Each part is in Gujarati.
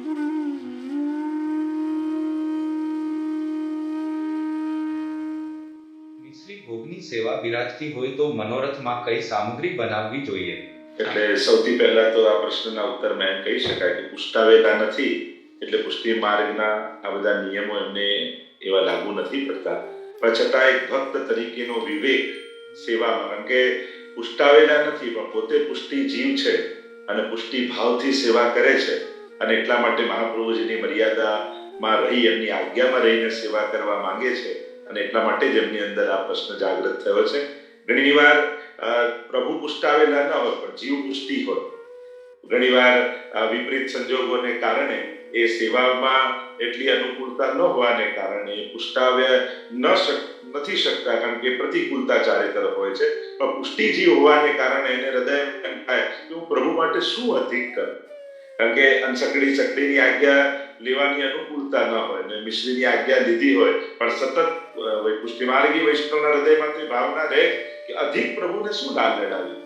મિશ્રી ભોગની સેવા બિરાજતી હોય તો મનોરથમાં કઈ સામગ્રી બનાવવી જોઈએ? એટલે સૌથી પહેલા તો આ પ્રશ્નના ઉત્તરમાં એમ કહી શકાય કે પુષ્ટાવેલા નથી એટલે પુષ્ટિ માર્ગના આ બધા નિયમો એમને એવા લાગુ નથી પડતા. પણ છતાં એક ભક્ત તરીકેનો વિવેક સેવામાં, કારણ કે પુષ્ટાવેલા નથી પણ પોતે પુષ્ટિ જીવ છે અને પુષ્ટિ ભાવથી સેવા કરે છે અને એટલા માટે મહાપ્રભુજીની મર્યાદામાં રહી એમની આજ્ઞામાં રહીને સેવા કરવા માંગે છે અને એટલા માટે જ એમની અંદર આ પ્રશ્ન જાગૃત થયો છે. ઘણી વાર પ્રભુ પુષ્ટાવેલા ન હોય પણ જીવ પુષ્ટિ હોય. ઘણીવાર વિપરીત સંજોગોને કારણે એ સેવામાં એટલી અનુકૂળતા ન હોવાને કારણે પુષ્ટાવ્ય નથી શકતા, કારણ કે પ્રતિકૂળતા ચારે તરફ હોય છે. પણ પુષ્ટિ જીવ હોવાને કારણે એને હૃદય એમ થાય કે હું પ્રભુ માટે શું અધિક કરું, કારણ કે સકડીની આજ્ઞા લેવાની અનુકૂળતા ન હોય ને મિશ્રીની આજ્ઞા લીધી હોય પણ સતત પુષ્ટિમાર્ગી વૈષ્ણવના હૃદયમાં ભાવના રહે કે અધિક પ્રભુને શું લાલ લડાવી.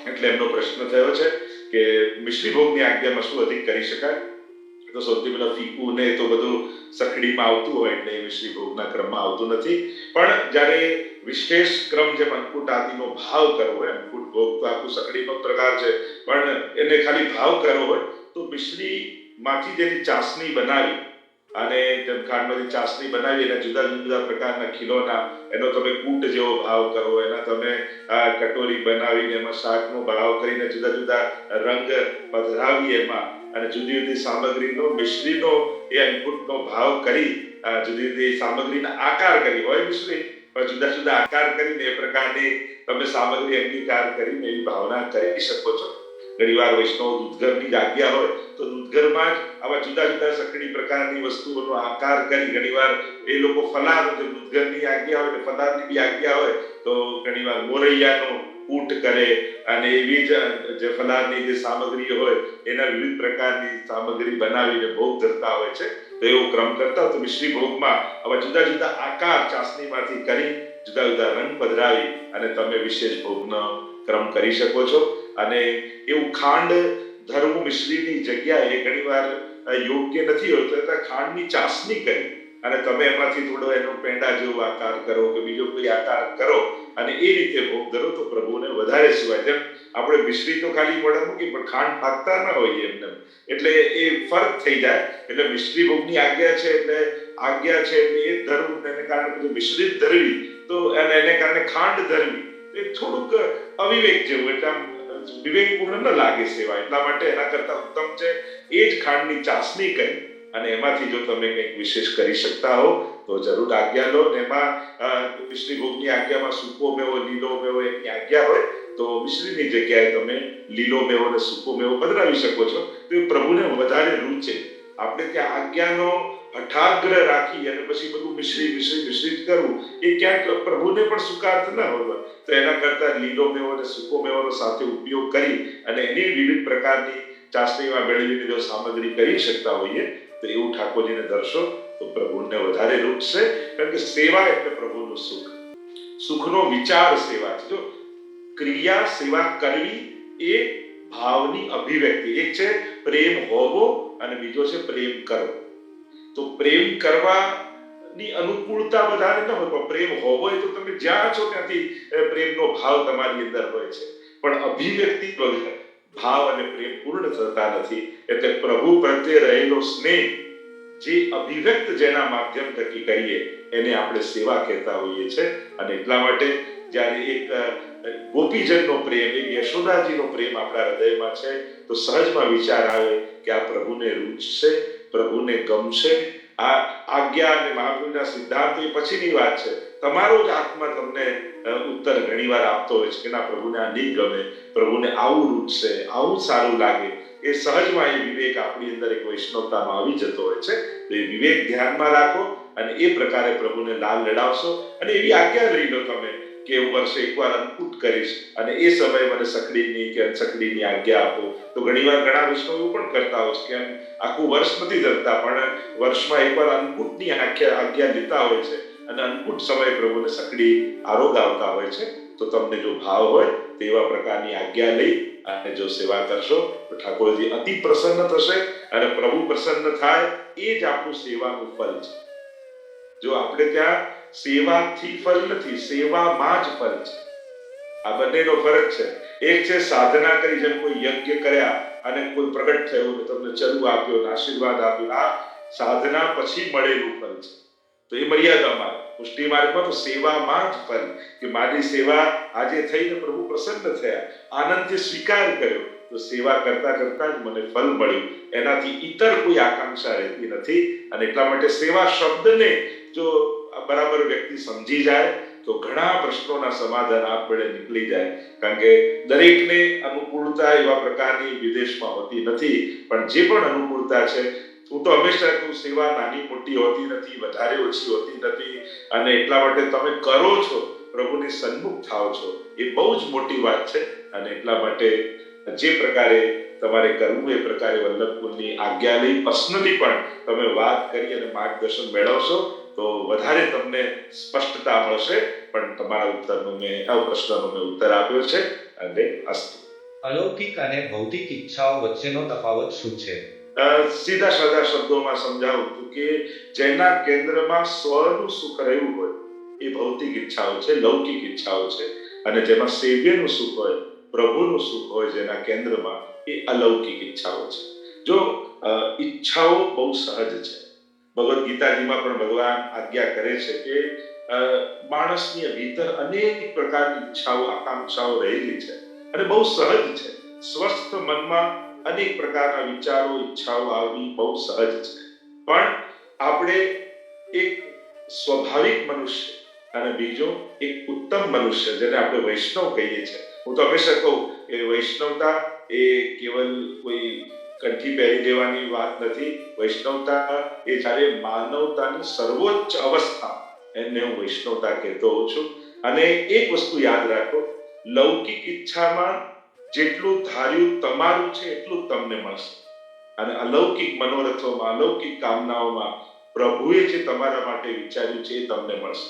એટલે એમનો પ્રશ્ન થયો છે કે મિશ્રી ભોગની આજ્ઞામાં શું અધિક કરી શકાય. તો સૌથી પહેલા ફીકું ને તો બધું સખડીમાં આવતું હોય એટલે મિશ્રી ભોગના ક્રમમાં આવતું નથી. પણ જ્યારે વિશેષ ક્રમ જેમ અંકુટ આદિનો ભાવ કરવો હોય, અંકુટ ભોગ તો આખું સખડીનો પ્રકાર છે પણ એને ખાલી ભાવ કરવો હોય તો મિશ્રી માંથી જેની ચાસણી બનાવી અને ખાંડમાંથી ચાસણી બનાવી એના જુદા જુદા પ્રકારના ખીલોના એનો તમે કૂટ જેવો ભાવ કરો, એના તમે કટોરી બનાવીને એમાં શાકનો ભાવ કરીને જુદા જુદા રંગ પધરાવી એમાં અને જુદી જુદી સામગ્રીનો મિશ્રીનો એ અંકુટનો ભાવ કરી જુદી જુદી સામગ્રીના આકાર કરી હોય મિશ્રી પણ જુદા જુદા આકાર કરીને એ પ્રકારની તમે સામગ્રી અંગીકાર કરીને એવી ભાવના કરી શકો છો. ઘણીવાર વૈષ્ણવ દૂધઘરની આજ્ઞા હોય તો દૂધઘરમાં જ આવા જુદા જુદા સકડી પ્રકારની વસ્તુઓનો આકાર કરી, ઘણીવાર એ લોકો ફલાર દૂધઘરની આજ્ઞા હોય ફલારની બી આજ્ઞા હોય તો ઘણીવાર મોરૈયાનો કૂટ કરે અને એવી જે ફલારની જે સામગ્રી હોય એના વિવિધ પ્રકારની સામગ્રી બનાવીને ભોગ ધરતા હોય છે. તો એવો ક્રમ કરતા હોય તો મિશ્રી ભોગમાં આવા જુદા જુદા આકાર ચાસણીમાંથી કરી જુદા જુદા રંગ પધરાવી અને તમે વિશેષ ભોગનો ક્રમ કરી શકો છો. અને એવું ખાંડ ધરવું મિશ્રીની જગ્યાએ ઘણીવાર યોગ્ય નથી હોતું તો ખાંડની ચાસણી કરી અને તમે એમાંથી થોડો એનો પેંડા જેવો આકાર કરો કે બીજો કોઈ આકાર કરો અને એ રીતે ભોગ ધરો તો પ્રભુને વધારે સુવાય. જેમ આપણે મિશ્રી તો ખાલી મોઢા મૂકી પણ ખાંડ પાકતા ન હોઈએ એમને, એટલે એ ફરક થઈ જાય. એટલે મિશ્રી ભોગની આજ્ઞા છે એટલે એ ધરવું એને કારણે બધું મિશ્રિત ધરવી તો એને કારણે ખાંડ ધરવી એ થોડુંક અવિવેક જેવું, એટલે વિવેકપૂર્ણ ન લાગે સેવા. એટલા માટે એના કરતા ઉત્તમ છે એ જ ખાંડની ચાસણી કરી અને એમાંથી જો તમે કંઈક વિશેષ કરી શકતા હો તો જરૂર આજ્ઞા લો. એમાં મિશ્રી ભોગની આજ્ઞામાં સૂકો મેવો લીલો મેવો એની આજ્ઞા હોય તો મિશ્રીની જગ્યાએ તમે લીલો મેવો અને સૂકો મેવો બદલાવી શકો છો. તો એ પ્રભુને વધારે રૂચે. આપણે ત્યાં આજ્ઞાનો હઠાગ્રહ રાખી અને પછી બધું મિશ્રિત કરવું એ ક્યાંક પ્રભુને પણ સુકાર્થ ન હોય. તો એના કરતા લીલો મેવો અને સૂકો મેવાનો સાથે ઉપયોગ કરી અને એની વિવિધ પ્રકારની ચાસણીમાં મેળવીને જો સામગ્રી કરી શકતા હોઈએ તો એવું ઠાકોરજીને દર્શો તો પ્રભુને વધારે રૂચશે. કારણ કે સેવા એટલે પ્રભુનું સુખ, સુખનો વિચાર સેવા છે. જો ક્રિયા સેવા કરવી એ ભાવની અભિવ્યક્તિ. એક છે પ્રેમ હોવો અને બીજો છે પ્રેમ કરવો. તો પ્રેમ કરવાની અનુકૂળતા વધારે ન હોય પણ પ્રેમ હોવો એ તો તમે જ્યાં છો ત્યાંથી પ્રેમનો ભાવ તમારી અંદર હોય છે. પણ અભિવ્યક્તિ વગર ભાવ અને પ્રેમ પૂર્ણ થતા નથી. એટલે પ્રભુ પ્રત્યે રહેલો સ્નેહ જે અભિવ્યક્ત જેના માધ્યમ થકી કરીએ એને આપણે સેવા કહેતા હોઈએ છીએ. અને એટલા માટે જ્યારે એક ગોપીજનનો પ્રેમ, એક યશોદાજીનો પ્રેમ આપણા હૃદયમાં છે તો સહજમાં વિચાર આવે કે આ પ્રભુને રૂચશે, પ્રભુને ગમશે. આ આજ્ઞા અને મહાપ્રભુના સિદ્ધાંત એ પછીની વાત છે. તમારો જ આત્મા તમને ઉત્તર ઘણીવાર આપતો હોય છે કે ના પ્રભુને આ નહીં ગમે, પ્રભુને આવું રૂચશે, આવું સારું લાગે. એ સહજમાં એ વિવેક આપણી અંદર એક વૈષ્ણવતામાં આવી જતો હોય છે. તો એ વિવેક ધ્યાનમાં રાખો અને એ પ્રકારે પ્રભુને લાલ લડાવશો અને એવી આજ્ઞા લઈ લો તમે કે હું વર્ષે એકવાર અન્નકૂટ કરીશ અને એ સમયે મને સકડીની કે અનસકડીની આજ્ઞા આપો. તો ઘણીવાર ઘણા વૈષ્ણવ એવું પણ કરતા હોય છે કે આખું વર્ષ નથી ધરતા પણ વર્ષમાં એકવાર અન્નકૂટની આજ્ઞા લેતા હોય છે અને અન્નકૂટ સમયે પ્રભુને સકડી આરોગ આવતા હોય છે. તો તમને જો ભાવ હોય તો એવા પ્રકારની આજ્ઞા લઈ અને જો સેવા કરશો તો ઠાકોરજી અતિ પ્રસન્ન થશે અને પ્રભુ પ્રસન્ન થાય એ જ આપણું સેવાનું ફળ છે. જો આપણે ત્યાં સેવાથી ફળ નથી, સેવામાં જ ફળ છે. આ બંનેનો ફરક છે. એક છે સાધના કરી, જેમ કોઈ યજ્ઞ કર્યા અને કોઈ પ્રગટ થયું ને તમને ચરુ આપ્યો, આશીર્વાદ આપ્યો, આ સાધના પછી મળેલું ફળ છે. તો એ મર્યાદામાં પુષ્ટિ માર્ગમાં તો સેવામાં જ ફળ, કે મારી સેવા આજે થઈને પ્રભુ પ્રસન્ન થયા, આનંદથી સ્વીકાર કર્યો, તો સેવા કરતા કરતા જ મને ફળ મળ્યું. એનાથી ઇતર કોઈ આકાંક્ષા રહેતી નથી. અને એટલા માટે સેવા શબ્દને જો બરાબર વ્યક્તિ સમજી જાય તો ઘણા પ્રશ્નોના સમાધાન આપમેળે નીકળી જાય. કારણ કે દરેકને અનુકૂળતા એવા પ્રકારની વિદેશમાં હોતી નથી, પણ જે પણ અનુકૂળતા છે, હું તો હંમેશા કહું, સેવા નાની મોટી હોતી નથી, વધારે ઓછી હોતી નથી. અને એટલા માટે તમે કરો છો, પ્રભુની સન્મુખ થાવ છો, એ બહુ જ મોટી વાત છે. અને એટલા માટે જે પ્રકારે તમારે કરવું એ પ્રકારે વલ્લભકુલની આજ્ઞા લઈ પર્સનલી પણ તમે વાત કરી અને માર્ગદર્શન મેળવશો તો વધારે તમને સ્પષ્ટતા મળશે. પણ તમારા પ્રશ્નનો મેં ઉત્તર આપ્યો છે. અને અસ્તુ. અલૌકિક અને ભૌતિક ઈચ્છાઓ વચ્ચેનો તફાવત શું છે? સીધા સાદા શબ્દોમાં સમજાવું છું કે જેના કેન્દ્રમાં સ્વનું સુખ રહ્યું હોય એ ભૌતિક ઈચ્છાઓ છે, લૌકિક ઈચ્છાઓ છે. અને જેમાં સેવ્યનું સુખ હોય, પ્રભુનું સુખ હોય જેના કેન્દ્રમાં, એ અલૌકિક ઈચ્છાઓ છે. જો ઈચ્છાઓ બહુ સહજ છે. ભગવદ્ ગીતાજીમાં પણ ભગવાન આજ્ઞા કરે છે કે માણસની ભીતર અનેક પ્રકારની ઈચ્છાઓ, આકાંક્ષાઓ રહેલી છે અને બહુ સહજ છે. સ્વસ્થ મનમાં અનેક પ્રકારના વિચારો, ઈચ્છાઓ આવવી બહુ સહજ છે. પણ આપણે એક સ્વાભાવિક મનુષ્ય અને બીજો એક ઉત્તમ મનુષ્ય, જેને આપણે વૈષ્ણવ કહીએ છીએ. હું તો હંમેશા કહું કે વૈષ્ણવતા એ કેવલ કોઈ કંઠી પહેરી લેવાની વાત નથી. વૈષ્ણવતા એ જ્યારે માનવતાની સર્વોચ્ચ અવસ્થા, એને હું વૈષ્ણવતા કહેતો હોઉં છું. અને એક વસ્તુ યાદ રાખો, લૌકિક ઈચ્છામાં જેટલું ધાર્યું તમારું છે એટલું જ તમને મળશે. અને અલૌકિક મનોરથોમાં, અલૌકિક કામનાઓમાં પ્રભુએ જે તમારા માટે વિચાર્યું છે એ તમને મળશે.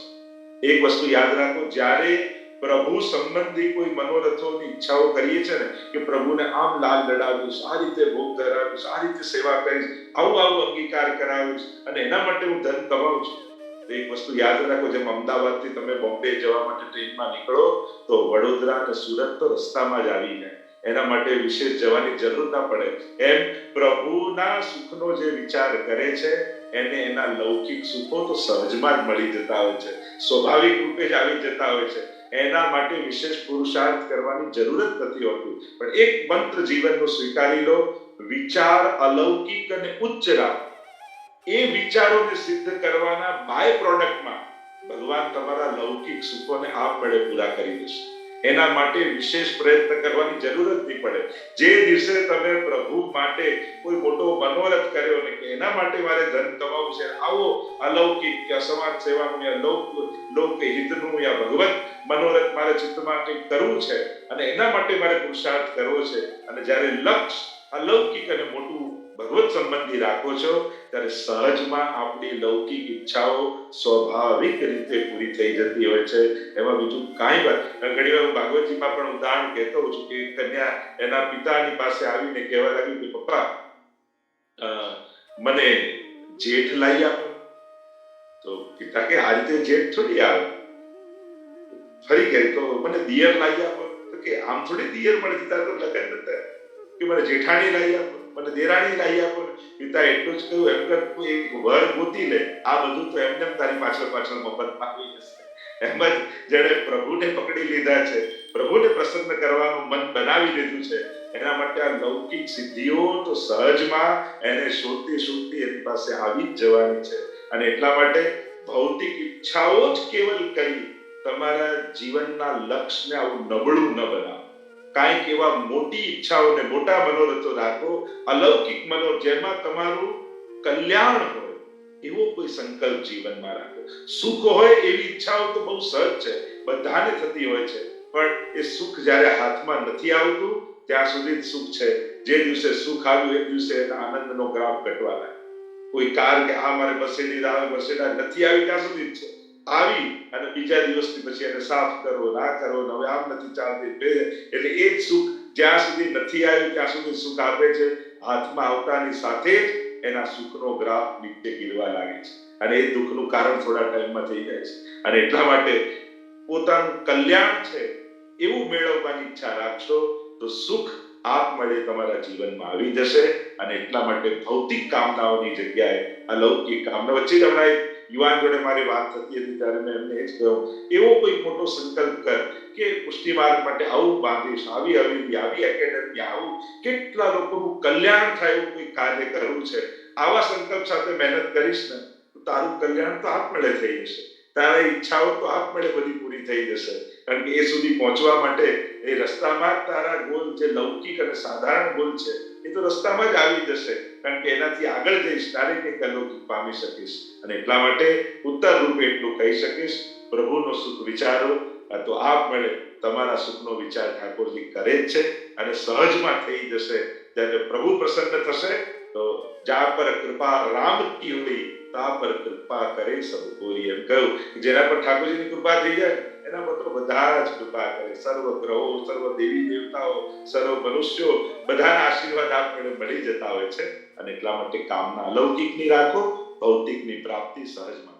એક વસ્તુ યાદ રાખો, જ્યારે પ્રભુ સંબંધી કોઈ મનોરથોની ઈચ્છાઓ કરીએ છે ને, કે પ્રભુને આમ લાલ લડાવીશ, આ રીતે ભોગ ધરાવીશ, આ રીતે સેવા કરીશ, આવું અંગીકાર કરાવીશ અને એના માટે હું ધન કમાઉં છું, તો એક વસ્તુ યાદ રાખો, જેમ અમદાવાદથી તમે બોમ્બે જવા માટે ટ્રેનમાં નીકળો તો વડોદરા અને સુરત તો રસ્તામાં જ આવી જાય, એના માટે વિશેષ જવાની જરૂર ના પડે. એમ પ્રભુના સુખનો જે વિચાર કરે છે એને એના લૌકિક સુખો તો સહજમાં જ મળી જતા હોય છે, સ્વાભાવિક રૂપે જ આવી જતા હોય છે. એના માટે વિશેષ પુરુષાર્થ કરવાની જરૂર જ નથી હોતી. પણ એક મંત્ર જીવનનો સ્વીકારી લો, વિચાર અલૌકિક અને ઉચ્ચ રાખ. એ વિચારોને સિદ્ધ કરવાના બાય પ્રોડક્ટમાં ભગવાન તમારા લૌકિક સુખોને આપમેળે પૂરા કરી દેશે. એના માટે વિશેષ પ્રયત્ન કરવાની જરૂર જ નહીં પડે. જે દિવસે તમે પ્રભુ માટે કોઈ મોટો મનોરથ કર્યો ને કે એના માટે મારે ધન કમાવું છે, આવો અલૌકિક કે સમાજ સેવાનું યા લોક હિતનું યા ભગવત મનોરથ મારે ચિત્તમાં કંઈક કરવું છે અને એના માટે મારે પુરુષાર્થ કરવો છે, અને જ્યારે લક્ષ્ય અલૌકિક અને મોટું ભગવત સંબંધી રાખો છો, ત્યારે સહજમાં આપણી લૌકિક ઈચ્છાઓ સ્વાભાવિક રીતે પૂરી થઈ જતી હોય છે. એમાં બીજું કાંઈ વાત. ઘણી વાર ભાગવતજીમાં પણ ઉદાહરણ કહેતો હોઉં છું કે કન્યા એના પિતાની પાસે આવીને કહેવા લાગી કે પપ્પા મને જેઠ લાવી આપો. તો પિતા કે આ રીતે જેઠ થોડી આવે. ફરી કહે તો મને દિયર લાવી આપો. તો કે આમ થોડી દિયર મળે, પિતા તો લગન નતા કે મને જેઠાણી લાવી આપો, મને દેરાણી લાવી આપો. પિતા એટલું જ કહ્યું, એમ કર તું એક વર ગોતી લે, આ બધું તો એમને તારી પાછળ મફતમાં આવી જશે. એમ જ જેણે પ્રભુને પકડી લીધા છે, પ્રભુને પ્રસન્ન કરવાનું મન બનાવી લીધું છે, એના માટે આ લૌકિક સિદ્ધિઓ તો સહજમાં એને શોધતી એની પાસે આવી જ જવાની છે. અને એટલા માટે ભૌતિક ઈચ્છાઓ જ કેવલ કરી તમારા જીવનના લક્ષ્યને આવું નબળું ન બનાવો. કાંઈક એવા મોટી ઈચ્છાઓને મોટા મનોરથો રાખો, અલૌકિક જેમાં તમારું કલ્યાણ હોય એવો કોઈ સંકલ્પ જીવનમાં રાખો. સુખ હોય એવી ઈચ્છાઓ તો બહુ સહજ છે, બધાને થતી હોય છે. પણ એ સુખ જ્યારે હાથમાં નથી આવતું ત્યાં સુધી જ સુખ છે. જે દિવસે સુખ આવ્યું એ દિવસે એના આનંદનો ગ્રાફ ઘટવા લાગે. કોઈ કાર કે આ મારે મર્સિડીઝ આવે, મર્સિડીઝ નથી આવી ત્યાં સુધી જ છે. આવી અને બીજા દિવસથી પછી એને સાફ કરો, ના કરો, હવે આમ નથી ચાલતી, એટલે એ જ સુખ જ્યાં સુધી નથી આવ્યું ત્યાં સુધી સુખ આપે છે. હાથમાં આવતાની સાથે જ એના સુખનો ગ્રાફ નીચે ગીરવા લાગે છે અને એ દુઃખનું કારણ થોડા ટાઈમમાં થઈ જાય છે. અને એટલા માટે પોતાનું કલ્યાણ છે એવું મેળવવાની ઈચ્છા રાખશો તો સુખ આપમેળે તમારા જીવનમાં આવી જશે. અને એટલા માટે ભૌતિક કામનાઓની જગ્યાએ અલૌકિક કામના. વચ્ચે જ હમણાં એક યુવાન જોડે મારી વાત થતી હતી ત્યારે મેં એમને એ જ કહ્યું, એવો કોઈ મોટો સંકલ્પ કર કે પુષ્ટિ માર્ગ માટે આવું બાંધીશ, આવી એકેડેમી, આવું કેટલા લોકોનું કલ્યાણ થાય એવું કોઈ કાર્ય કરવું છે. આવા સંકલ્પ સાથે મહેનત કરીશ ને તો તારું કલ્યાણ તો આપમેળે થઈ જશે. તારી ઈચ્છાઓ તો આપમેળે બધી પૂરી થઈ જશે. કારણ કે એ સુધી પહોંચવા માટે એ રસ્તામાં જ તારા ગોલ, જે લૌકિક અને સાધારણ ગોલ છે, એ તો રસ્તામાં જ આવી જશે. કારણ કે એનાથી આગળ જઈશ ત્યારે કંઈક અલૌકિક પામી શકીશ. અને એટલા માટે ઉત્તર રૂપે એટલું કહી શકીશ, પ્રભુનો સુખ વિચારો તો આપમેળે તમારા સુખનો વિચાર ઠાકોરજી કરે જ છે અને સહજમાં થઈ જશે. જ્યારે પ્રભુ પ્રસન્ન થશે તો જા પર કૃપા રામ કી હોય તા પર કૃપા કરે સબ કોઈ. એમ કહ્યું જેના પર ઠાકોરજીની કૃપા થઈ જાય એના પર તો બધા જ કૃપા કરે. સર્વ ગ્રહો, સર્વ દેવી દેવતાઓ, સર્વ મનુષ્યો, બધાના આશીર્વાદ આપમેળે મળી જતા હોય છે. અને એટલા માટે કામના અલૌકિકની રાખો, ભૌતિકની પ્રાપ્તિ સહજમાં